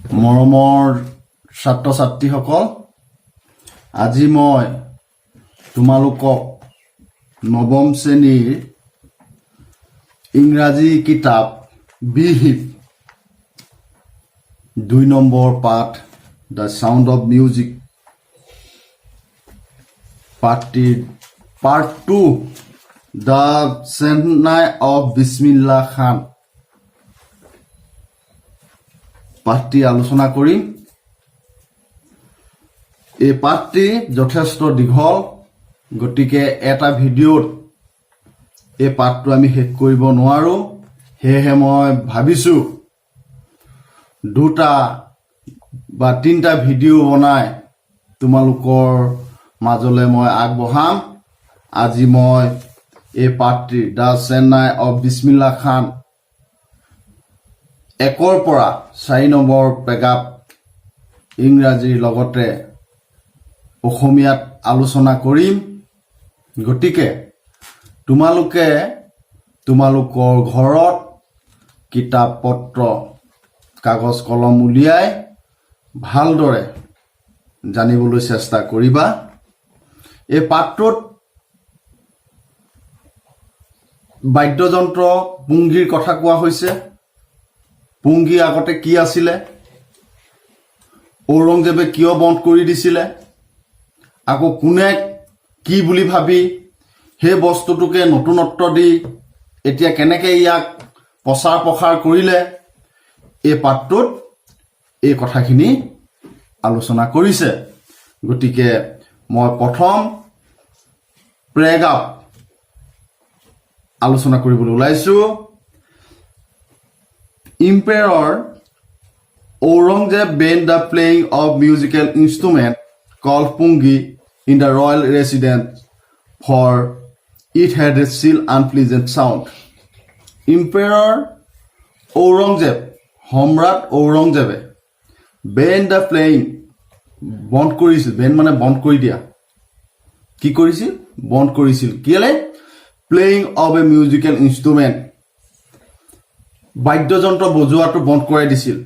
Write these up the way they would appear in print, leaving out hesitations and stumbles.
মৰমৰ ছাত্ৰ ছাত্ৰীসকল, আজি মই তোমালোকক নৱম শ্ৰেণীৰ ইংৰাজী কিতাপ বিহিত 2 নম্বৰ পাঠ the sound of music part 2 the shehnai of Bismillah Khan পাঠটি আলোচনা কৰিম। এই পাঠটি যথেষ্ট দীঘল, গতিকে এটা ভিডিঅ'ত এই পাঠটো আমি শেষ কৰিব নোৱাৰো। সেয়েহে মই ভাবিছোঁ 2টা বা 3টা ভিডিঅ' বনাই তোমালোকৰ মাজলৈ মই আগবঢ়াম। আজি মই এই পাঠটি দ্য চেন্নাই অফ বিছমিল্লা খান 1ৰ পৰা 4 নম্বৰ পেগাপ ইংৰাজীৰ লগতে অসমীয়াত আলোচনা কৰিম। গতিকে তোমালোকে তোমালোকৰ ঘৰত কিতাপ পত্ৰ কাগজ কলম উলিয়াই ভালদৰে জানিবলৈ চেষ্টা কৰিবা। এই পাঠটোত বাদ্যযন্ত্ৰ পুংগীৰ কথা কোৱা হৈছে। পুংগী আগতে কি আছিলে, ঔৰংজেবে কিয় বন্ধ কৰি দিছিলে, আকৌ কোনে কি বুলি ভাবি সেই বস্তুটোকে নতুনত্ব দি এতিয়া কেনেকৈ ইয়াক প্ৰচাৰ প্ৰসাৰ কৰিলে, এই পাঠটোত এই কথাখিনি আলোচনা কৰিছে। গতিকে মই প্ৰথম প্ৰেগাপ আলোচনা কৰিবলৈ ওলাইছোঁ। Emperor Aurangzeb banned the playing of musical instrument called pungi in the royal residence for it had a still unpleasant sound. Emperor Aurangzeb, সম্ৰাট ঔৰংজেবে banned the playing, বন্ধ কৰিছিল। বেন মানে বন্ধ কৰি দিয়া। কি কৰিছিল? বন্ধ কৰিছিল। কেলে? Playing of A musical instrument, বাদ্যযন্ত্ৰ বজোৱাটো বন্ধ কৰাই দিছিল।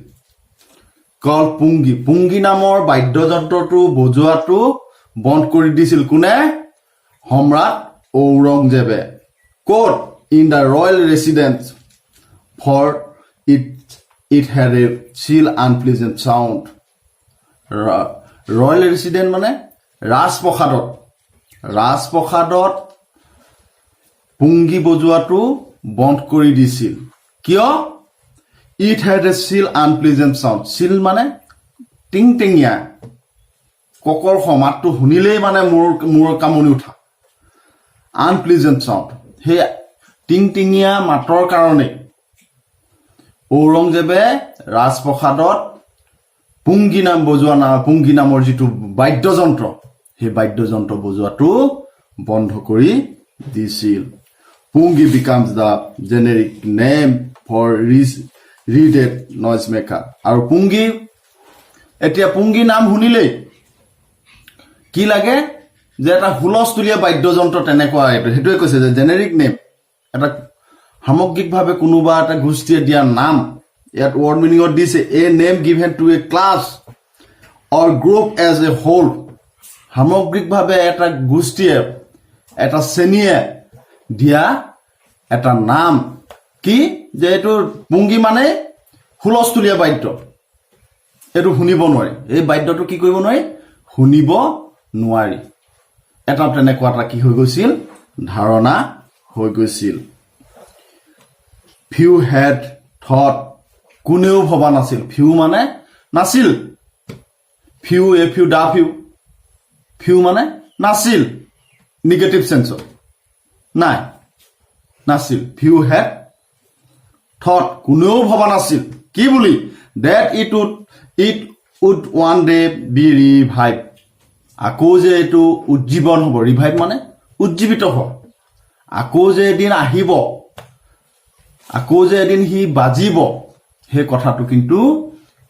কল পুংগী, পুংগী নামৰ বাদ্যযন্ত্ৰটো বজোৱাটো বন্ধ কৰি দিছিল। কোনে? সম্ৰাট ঔৰংজেবে। ক'ত? In the royal residence for it had a shrill unpleasant sound. Royal resident মানে ৰাজপ্ৰসাদত, ৰাজপ্ৰসাদত পুংগী বজোৱাটো বন্ধ কৰি দিছিল। কিয়? It had a shrill unpleasant sound. Shrill মানে টিং টিঙীয়া, ককৰ মাতটো শুনিলেই মানে মূৰ কামুৰি উঠা। আনপ্লিজেণ্ট চাউণ্ড, সেই টিং টিঙীয়া মাতৰ কাৰণে ঔৰংজেবে ৰাজপ্ৰসাদত পুংগী নামৰ যিটো বাদ্যযন্ত্ৰ, সেই বাদ্যযন্ত্ৰ বজোৱাটো বন্ধ কৰি দিছিল। Pungi became the generic name for reeded noise maker. আৰু পুংগী, এতিয়া পুংগী নাম শুনিলেই কি লাগে? যে এটা হুলস্থুলীয়া বাদ্যযন্ত্ৰ তেনেকুৱা। সেইটোৱে কৈছে যে জেনেৰিক নেম, এটা সামগ্ৰিকভাৱে কোনোবা এটা গোষ্ঠীয়ে দিয়া নাম। ইয়াত ৱৰ্ড মিনিঙত দিছে a name given to a class or group as a whole. সামগ্ৰিকভাৱে এটা গোষ্ঠীয়ে, এটা শ্ৰেণীয়ে দিয়া এটা নাম। কি? যে এইটো পুংগী মানে হুলস্থুলীয়া বাদ্য, এইটো শুনিব নোৱাৰি। এই বাদ্যটো কি কৰিব নোৱাৰি? শুনিব নোৱাৰি। এটা তেনেকুৱা এটা কি হৈ গৈছিল? ধাৰণা হৈ গৈছিল। ফিউ হেড থট, কোনেও ভবা নাছিল। ফিউ মানে নাছিল। Few a few da few, few মানে নাছিল, নিগেটিভ চেন্সত নাই, নাছিল। ফিউ হেড থট, কোনেও ভবা নাছিল। কি বুলি? That it would one day be revive, আকৌ যে এইটো উজ্জীৱন হ'ব। ৰিভাইভ মানে উজ্জীৱিত হ'ব। আকৌ যে এদিন আহিব, আকৌ যে এদিন সি বাজিব, সেই কথাটো কিন্তু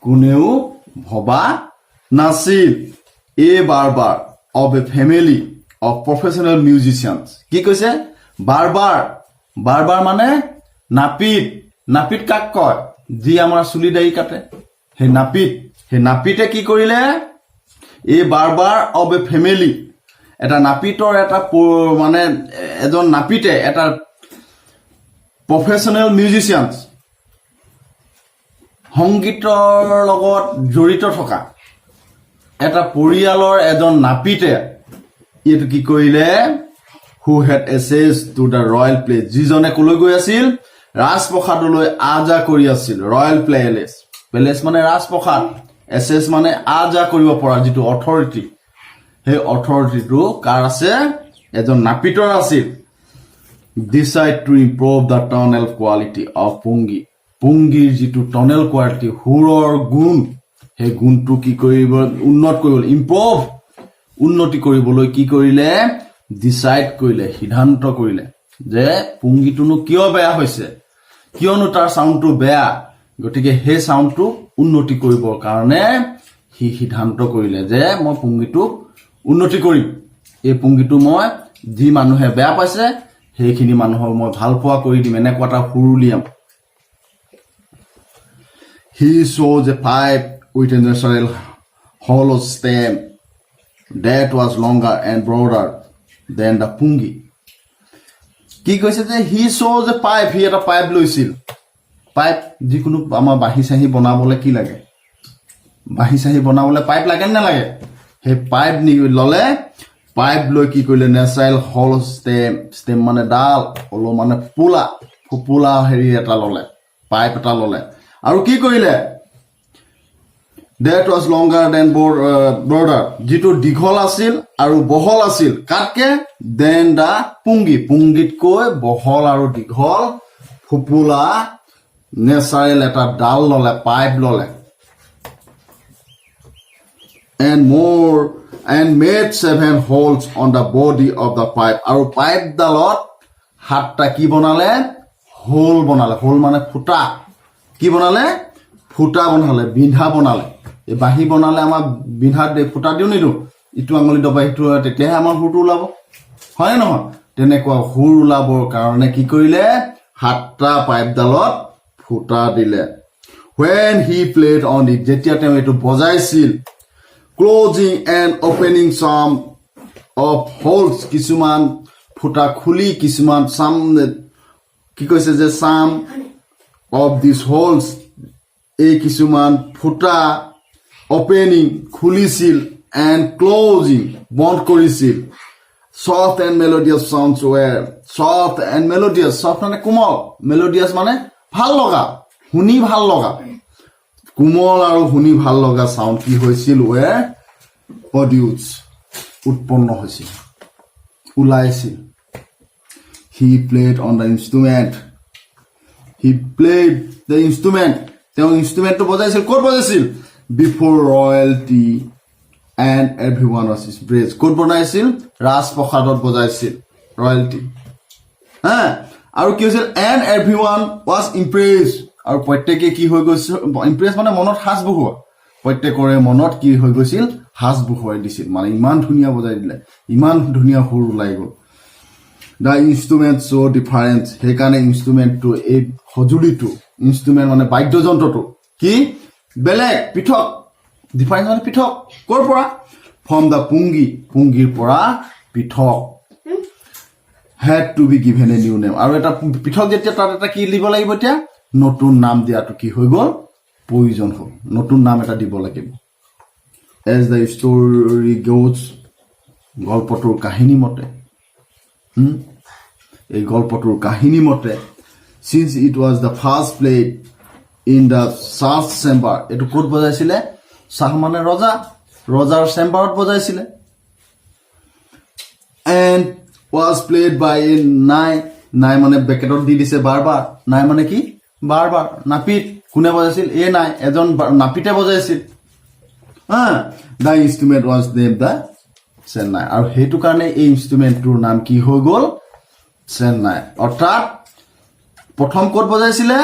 কোনেও ভবা নাছিল। A barber of a family of professional musicians. কি কৈছে? বাৰবাৰ, বাৰবাৰ মানে নাপিত। নাপিত কাক কয়? যি আমাৰ চুলি দাড়ি কাটে, সেই নাপিত। সেই নাপিতে কি কৰিলে এই বাৰ্বাৰ অব এ ফেমিলি এটা নাপিতৰ এটা মানে এজন নাপিতে এটা প্ৰফেচনেল মিউজিচিয়ান সংগীতৰ লগত জড়িত থকা এটা পৰিয়ালৰ এজন নাপিতে এইটো কি কৰিলে who had access to the royal place যিজনে কলৈ গৈ আছিল ৰাজপ্ৰসাদলৈ আজা কৰি আছিল ৰয়েল প্লেচ মানে ৰাজপ্ৰসাদ এসএস মানে আজা কৰিব পৰা যিটো অথৰিটি সেই অথৰিটিটো কাৰ আছে এজন নাপিতৰ আছিল decide to improve the tonal quality of পুংগীৰ যিটো টনেল কোৱালিটি সুৰৰ গুণ সেই গুণটো কি কৰিব উন্নত কৰিব ইমপ্ৰুভ উন্নতি কৰিবলৈ কি কৰিলে ডিসাইড কৰিলে সিদ্ধান্ত কৰিলে যে পুংগীটোনো কিয় বেয়া হৈছে কিয়নো তাৰ সাউণ্ডটো বেয়া গতিকে সেই সাউণ্ডটো উন্নতি কৰিবৰ কাৰণে হি সিদ্ধান্ত কৰিলে যে মই পুংগীটো উন্নতি কৰিম এই পুংগীটো মই যি মানুহে বেয়া পাইছে সেইখিনি মানুহক মই ভাল পোৱা কৰি দিম এনেকুৱা এটা সুৰ উলিয়াম he chose a pipe with a natural hollow stem that was longer and broader than the pungi কি কৈছে যে he chose a pipe হি এটা পাইপ লৈছিল পাইপ যিকোনো আমাৰ বাহি চাহি বনাবলৈ কি লাগে বাহি চাহি বনাবলৈ পাইপ লাগে না লাগে সেই পাইপ নি ললে পাইপ লৈ কি কৰিলে নেচাৰেল হল ষ্টেম মানে ডাল হলো মানে ফুপুলা হেৰি এটা ললে পাইপ এটা ললে আৰু কি কৰিলে that was longer than broader যিটো দীঘল আছিল আৰু বহল আছিল কাটকে then the পুংগীতকৈ বহল আৰু দীঘল ফুপুলা নেচাৰেল এটা ডাল ললে পাইপ ললে and made 7 holes on the body of the pipe আৰু পাইপ ডালত হাতটা কি বনালে হোল মানে ফুটা কি বনালে ফুটা বনালে বিন্ধা বনালে এই বাহি বনালে আমাৰ বিন্ধাত ফুটা দিও নিদো ইটো আঙুলি দবাই ইটো তেতিয়াহে আমাৰ হুৰটো ওলাব হয় নহয় তেনেকুৱা হুৰ ওলাবৰ কাৰণে কি কৰিলে হাতটা পাইপডালত ফুটা দিলে when he played on it যেতিয়া তেওঁ এটো বজাইছিল closing and opening some of holes কিছুমান ফুটা খুলি কিছুমান some কি কৈছে যে some of these holes এই কিছুমান ফুটা opening খুলিছিল and closing বন্ধ কৰিছিল soft and melodious sounds were soft মানে কোমল melodious মানে ভাল লগা শুনি ভাল লগা কোমল আৰু শুনি ভাল লগা সাউন্ড কি হৈছিল were produced উৎপন্ন হৈছিল ওলাইছিল he played on the instrument তেওঁ ইনস্ট্ৰুমেন্টটো বজাইছিল ক'ত বজাইছিল before royalty and everyone was impressed ক'ত বনাইছিল ৰাজপ্ৰসাদত বজাইছিল royalty আৰু কি হৈছিল and everyone was impressed আৰু প্ৰত্যেককে কি হৈ গৈছিল ইমপ্ৰেছ মানে মনত হাস বহুৱা প্ৰত্যেকৰে মনত কি হৈ গৈছিল হাস বহুৱাই দিছিল মানে ইমান ধুনিয়া বজাই দিলে ইমান ধুনিয়া সুৰ ওলাই গ'ল the instrument so different হেকানে ইনস্ট্ৰুমেন্টটো এই হজুলিটো ইনস্ট্ৰুমেন্ট মানে বাদ্যযন্ত্ৰটো কি বেলেগ পৃথক ডিফাৰেন্স মানে পৃথক কৰ পৰা from the পুংগীৰ পৰা পৃথক had to be given a new name আৰু এটা পৃথক যেতিয়া তাত এটা কি লিব লাগিব এতিয়া নতুন নাম দিয়াটো কি হৈ গ'ল প্ৰয়োজন হ'ল নতুন নাম এটা দিব লাগিব as the story goes গল্পটোৰ কাহিনী মতে এই গল্পটোৰ কাহিনী মতে since it was the first played in the Shah's chamber এটো ক'ত বজাইছিলে শাহ মানে ৰজাৰ চেম্বাৰত বজাইছিলে and was played by a nine মানে বেকেটত দি দিছে বাৰবাৰ নাই মানে কি বাৰবাৰ নাপিত কোনে বজাইছিল এ নাই এজন নাপিতে বজাইছিল the instrument was named the Chennai আৰু হেতু কাৰণে এই ইনস্ট্ৰুমেন্টটোৰ নাম কি হৈ গ'ল চেন্নাই অৰ্থাৎ প্ৰথম ক'ত বজাইছিলে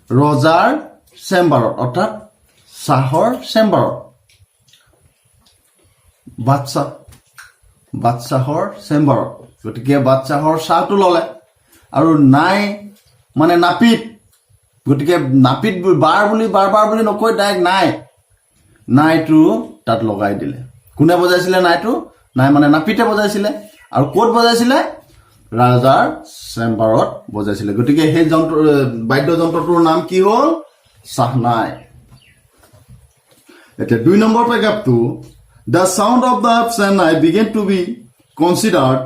ৰজাৰ চেম্বাৰত অৰ্থাৎ শাহৰ চেম্বাৰত বাদশাহৰ চেম্বাৰত গতিকে বাদশাহৰ শাহটো ললে আৰু নাই মানে নাপিত গতিকে নাপিত বাৰবাৰ বুলি নকৈ ডাইৰেক্ট নাই নাইটো তাত লগাই দিলে কোনে বজাইছিলে নাইটো নাই মানে নাপিতে বজাইছিলে আৰু ক'ত বজাইছিলে ৰাজাৰ চেম্বাৰত বজাইছিলে গতিকে সেই যন্ত্ৰ বাদ্যযন্ত্ৰটোৰ নাম কি হ'ল সাহনাই এতিয়া 2 number পেগাপটো the sound of the sahnai began to be considered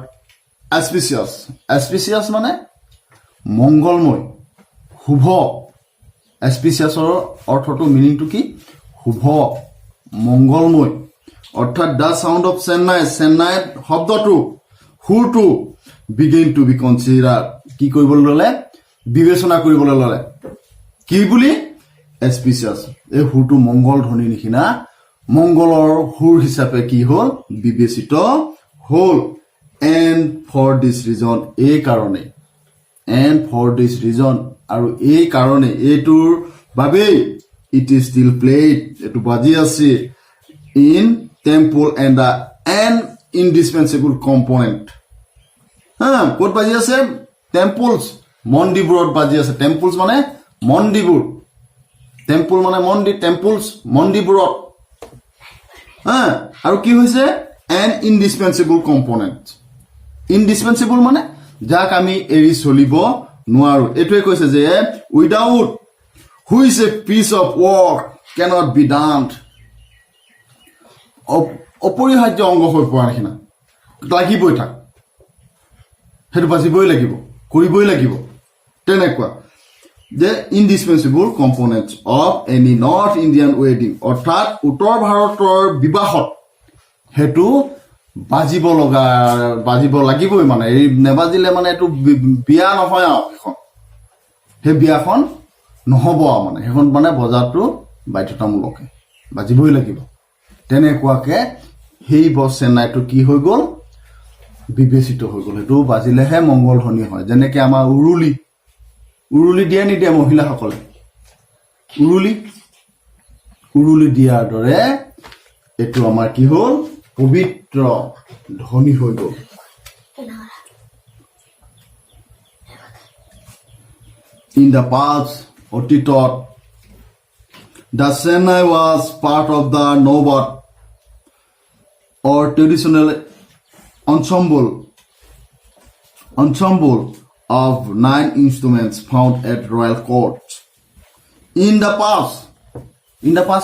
auspicious মানে মংগলময় শুভ auspiciousৰ অৰ্থটো মিনিংটো কি শুভ মংগলময় অৰ্থাৎ the sound of sahnai শব্দটো সুৰটো begin to be considered কি কৰিবলৈ ললে বিবেচনা কৰিবলৈ ললে কি বুলি auspicious এই সুৰটো মংগল ধ্বনি নিচিনা মংগলৰ সুৰ হিচাপে কি হ'ল বিবেচিত হ'ল and for this reason এই কাৰণে and for this reason আৰু এই কাৰণে এইটোৰ বাবে it is still played এটো বাজি আছে in temple and an indispensable component ক'ত বাজি আছে temples মন্দিৰবোৰত বাজি আছে temples মানে মন্দিৰবোৰ temple মানে মন্দিৰ temples মন্দিৰবোৰত আৰু কি হৈছে an indispensable component indispensable মানে যাক আমি এৰি চলিব নোৱাৰো এটোৱে কৈছে যে without which a piece of work cannot be done অপৰিহাৰ্য অংগ হৈ পৰা নিচিনা লাগিবই থাক হেতু বাজিবই লাগিব কৰিবই লাগিব তেনেকুৱা the indispensable components of any North Indian wedding অৰ্থাৎ উত্তৰ ভাৰতৰ বিবাহত হেতু বাজিব লাগিবই মানে এই নেবাজিলে মানে এটো বিয়া নহয় আৰু এখন হে বিয়াখন নহব মানে এখন মানে বজাৰটো বাধ্যতামূলক বাজিবই লাগিব তেনেকুৱাকে সেই চেন্নাইটো কি হৈ গ'ল বিবেচিত হৈ গ'ল হেতু বাজিলেহে মংগল ধ্বনি হয় যেনেকৈ আমাৰ উৰুলি দিয়ে নিদিয়ে মহিলাসকলে উৰুলি দিয়াৰ দৰে এইটো আমাৰ কি হ'ল পবিত্ৰ ধ্বনি হৈ গ'ল in the past অতীতত the Sahnai was part of the Nawbat or traditional ensemble of 9 instruments found at royal courts in the past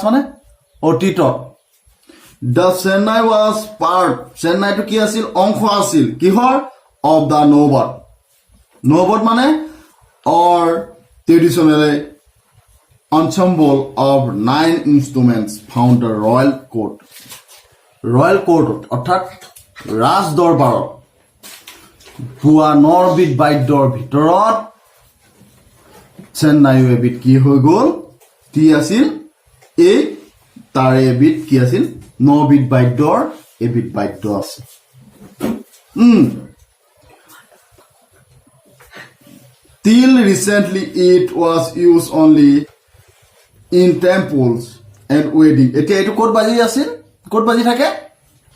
মানে অতীতত the Sahnai was part Sahnai to কি আছিল অংশ আছিল কিহৰ of the Nawbat মানে or traditional ensemble of 9 instruments found at royal court অৰ্থাৎ ৰাজ দৰবাৰত পুৱা 9 বিধ বাদ্যৰ ভিতৰত চেন্নাইও এবিধ কি হৈ গ'ল কি আছিল এই তাৰে এবিধ কি আছিল 9 বিধ বাদ্যৰ এবিধ বাদ্য আছে till recently it was used only in temples and wedding এতিয়া এটো ক'ত বাজি আছিল ক'ত বাজি থাকে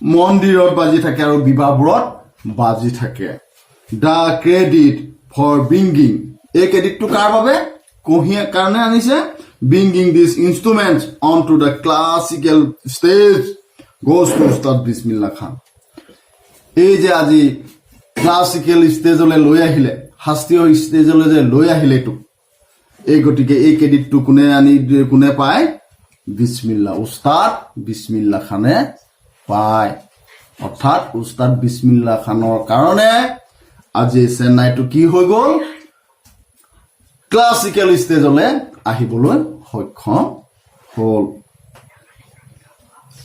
মন্দিৰত বাজি থাকে আৰু বিবাহবোৰত বাজি থাকে the credit for bringing এই ক্ৰেডিটটো কাৰ বাবে কহিয়া কাৰণে আনিছে bringing these instruments onto the classical stage goes to Ustad Bismillah Khan এই যে আজি ক্লাসিক্যাল স্টেজলে লৈ আহিলে শাস্ত্ৰীয় স্টেজলে যে লৈ আহিলে তো এই গটিকে এই ক্ৰেডিটটো কোনে পায় বিসমিল্লাহ উস্তাদ বিসমিল্লাহ খানে পায় অৰ্থাৎ উস্তাদ বিসমিল্লাহ খানৰ কাৰণে আজি চেন্নাইটো কি হৈ গ'ল ক্লাসিক্যাল স্টেজলে আহিবলৈ সক্ষম হ'ল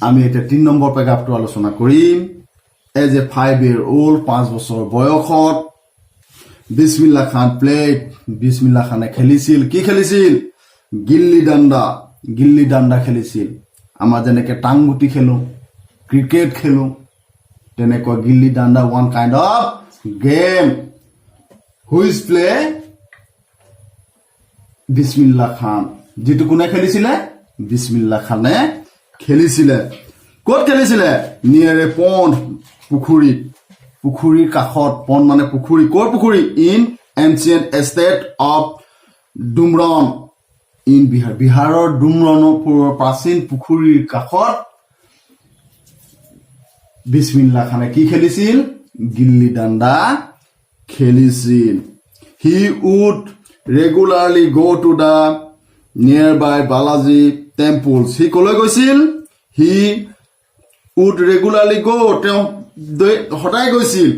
আমি এটা 3 নম্বৰ পেগাপটো আলোচনা কৰিম এজ এ 5-year-old 5 বছৰ বয়সত বিসমিল্লাহ খান প্লেড বিসমিল্লাহ খানে খেলিছিল কি খেলিছিল গিল্লি ডাণ্ডা খেলিছিল আমাৰ যেনেকৈ টাংগুটি খেলো ক্ৰিকেট খেলো তেনেকুৱা gilli danda one kind of game which play Bismillah Khan যেটো কোনে খেলিছিলে বিসমিল্লাহ খানে খেলিছিলে ক'ত খেলিছিলে নিয়াৰ এ পণ্ড পুখুৰীৰ কাষত পণ্ড মানে পুখুৰী ক'ৰ পুখুৰী in ancient estate of Dumraon in Bihar বিহাৰৰ ডুমৰণপুৰৰ প্ৰাচীন পুখুৰীৰ কাষত বিছমিল্লাহ খানে কি খেলিছিল গিল্লি ডাণ্ডা খেলিছিল he would regularly go to the nearby Balaji temples he কলৈ গৈছিল হি উড ৰেগুলাৰলি গো তেওঁ সদায় গৈছিল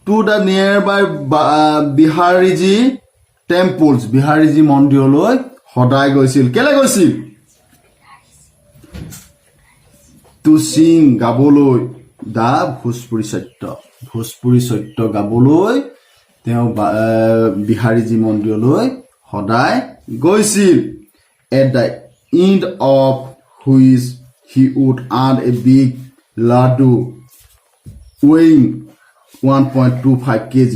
টু দা নিয়াৰবাই বিহাৰীজী টেম্পলছ বিহাৰীজী মন্দিৰলৈ সদায় গৈছিল কেলে গৈছিল টু সিং গাবলৈ দা ভোজপুৰী সত্য গাবলৈ তেওঁ বিহাৰীজী মন্দিৰলৈ সদায় গৈছিল at the end of which he would earn a big laddu ৱেইং 1.25 kg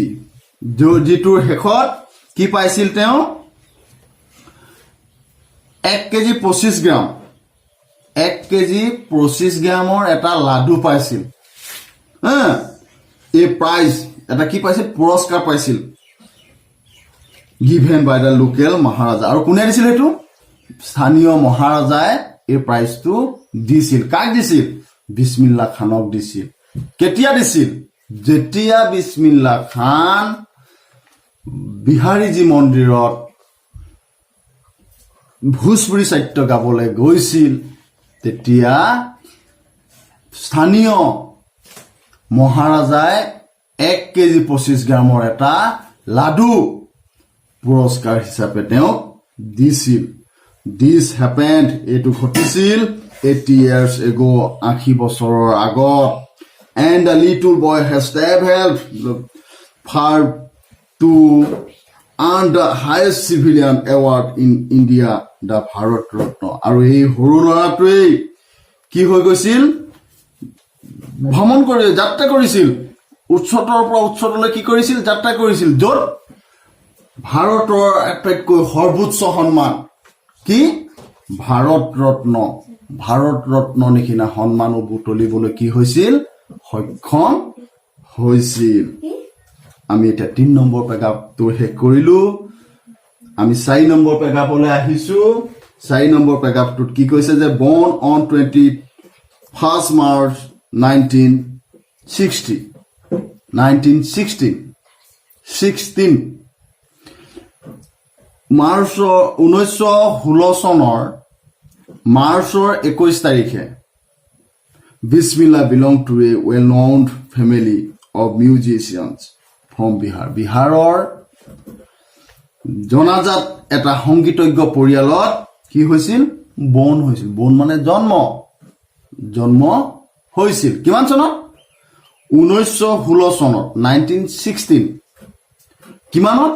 যিটোৰ শেষত কি পাইছিল তেওঁ 1 কেজি 25 গ্ৰাম 1 কেজি 25 গ্ৰামৰ এটা লাডু পাইছিল এই প্ৰাইজ এটা কি পাইছিল পুৰস্কাৰ পাইছিল গিভেন বাই দ্য লোকেল মহাৰাজা আৰু কোনে দিছিল সেইটো স্থানীয় মহাৰাজাই এই প্ৰাইজটো দিছিল কাক দিছিল বিছমিল্লাহ খানক দিছিল কেতিয়া দিছিল যেতিয়া বিছমিল্লাহ খান বিহাৰীজী মন্দিৰত ভোজপুৰী সাহিত্য গাবলৈ গৈছিল তেতিয়া স্থানীয় মহাৰাজাই 1 কেজি 25 গ্ৰামৰ এটা লাডু পুৰস্কাৰ হিচাপে তেওঁক দিছিল দিছ হেপেণ্ড এইটো ঘটিছিল 80 years ago 80 বছৰৰ আগত and the little boy has traveled far to earn the highest civilian award in India the Bharat Ratna আৰু এই সৰু ল'ৰাটোৱে কি হৈ গৈছিল ভ্ৰমণ কৰি যাত্ৰা কৰিছিল উচ্চতৰ পৰা উচ্চতলৈ কি কৰিছিল যাত্ৰা কৰিছিল য'ত ভাৰতৰ আটাইতকৈ সৰ্বোচ্চ সন্মান কি ভাৰত ৰত্ন নিচিনা সন্মান বুটলিবলৈ কি হৈছিল সক্ষম হৈছিল আমি এটা 3 নম্বৰ পেগাপটো শেষ কৰিলো আমি 4 নম্বৰ পেগাপলৈ আহিছো 4 নম্বৰ পেগাপটোত কি কৈছে যে born on 21st March 1916 মাৰ্চৰ 1916 চনৰ মাৰ্চৰ 21 তাৰিখে Bismillah belonged to a well-known family of musicians from Bihar. বিহাৰৰ জনাজাত এটা সংগীতজ্ঞ পৰিয়ালত কি হৈছিল বন হৈছিল বন মানে জন্ম হৈছিল কিমান চনত 1916 চনত 1916 কিমানত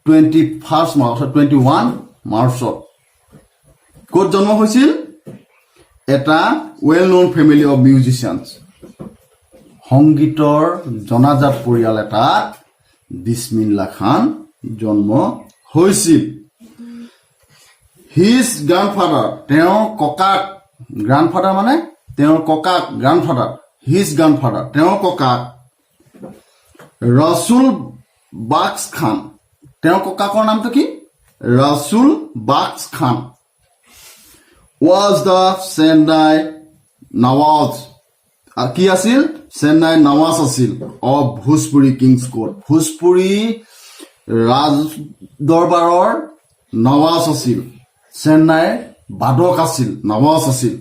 21st মাৰ্চ 21 মাৰ্চত ক'ত জন্ম হৈছিল এটা well known family of musicians সংগীতৰ জনাজাত পৰিয়াল এটা বিছমিল্লাহ খান জন্ম হৈছিল his grandfather তেওঁৰ ককাক grandfather মানে তেওঁৰ ককাক grandfather his grandfather তেওঁৰ ককাক ৰাসুল বাক্স খান তেওঁৰ ককাকৰ নামটো কি ৰাসুল বাক্স খান was the Chennai Nawaz কি আছিল Chennai Nawaz আছিল of Bhojpuri King's Court Bhojpuri ৰাজ দৰবাৰৰ নৱাজ আছিল চেন্নাইৰ বাদক আছিল নৱাজ আছিল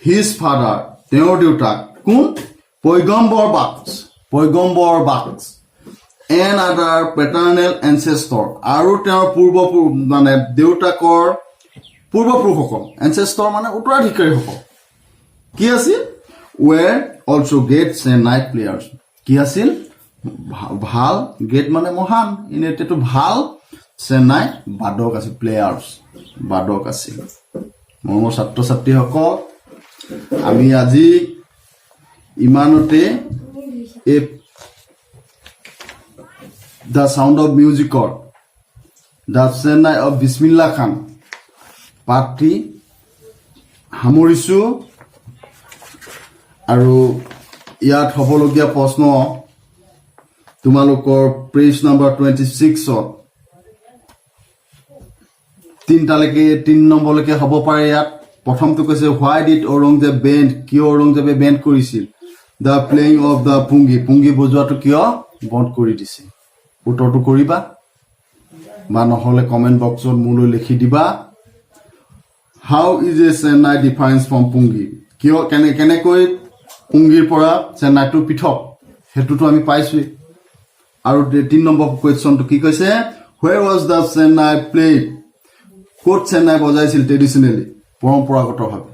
his father তেওঁৰ দেউতাক কোন পয়গম্বৰ বাক্স and other paternal ancestor আৰু তেওঁৰ মানে দেউতাকৰ পূৰ্বপুৰুষসকল এনসেস্টৰ মানে উত্তৰাধিকাৰীসকল কি আছিল were also great Chennai players কি আছিল ভাল গ্ৰেট মানে মহান ইনেতেটো ভাল চেন্নাই বাদক আছিল প্লেয়াৰ্স বাদক আছিল মোৰ ছাত্ৰ ছাত্ৰীসকল আমি আজি ইমানতে এ দ্য সাউন্ড অফ মিউজিকৰ দ্য চেন্নাই অফ বিছমিল্লাহ খান পাঠটি সামৰিছো আৰু ইয়াত হ'বলগীয়া প্ৰশ্ন তোমালোকৰ পেজ নম্বৰ 26ত তিনটালৈকে 3 নম্বৰলৈকে হ'ব পাৰে ইয়াত প্ৰথমটো কৈছে হোৱাই ডিড ঔৰংজেব বেণ্ড কিয় ঔৰংজেবে বেণ্ড কৰিছিল দ্য প্লেইং অফ দ্য পুংগি বজোৱাটো কিয় বন্ধ কৰি দিছিল উত্তৰটো কৰিবা বা নহ'লে কমেণ্ট বক্সত মোলৈ লিখি দিবা how is a shehnai difference from pungi কিয় কেনেকৈ পুংগিৰ পৰা চেন্নাইটো পৃথক সেইটোতো আমি পাইছোৱেই আৰু 3 নম্বৰ কুৱেশ্যনটো কি কৈছে where was the Chennai played ক'ত চেন্নাই বজাইছিল ট্ৰেডিশ্যনেলি পৰম্পৰাগতভাৱে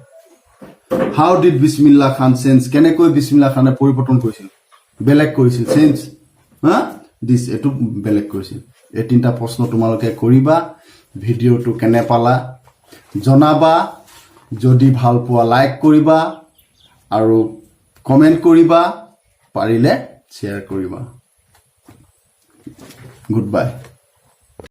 হাউ ডিড বিছমিল্লা খান চেঞ্জ কেনেকৈ বিছমিল্লা খানে পৰিৱৰ্তন কৰিছিল বেলেগ কৰিছিল চেঞ্জ দিছ এইটো বেলেগ কৰিছিল এই তিনিটা প্ৰশ্ন তোমালোকে কৰিবা ভিডিঅ'টো কেনে পালা জনাবা যদি ভাল পোৱা লাইক কৰিবা আৰু কমেণ্ট কৰিবা পাৰিলে শ্বেয়াৰ কৰিবা গুড বাই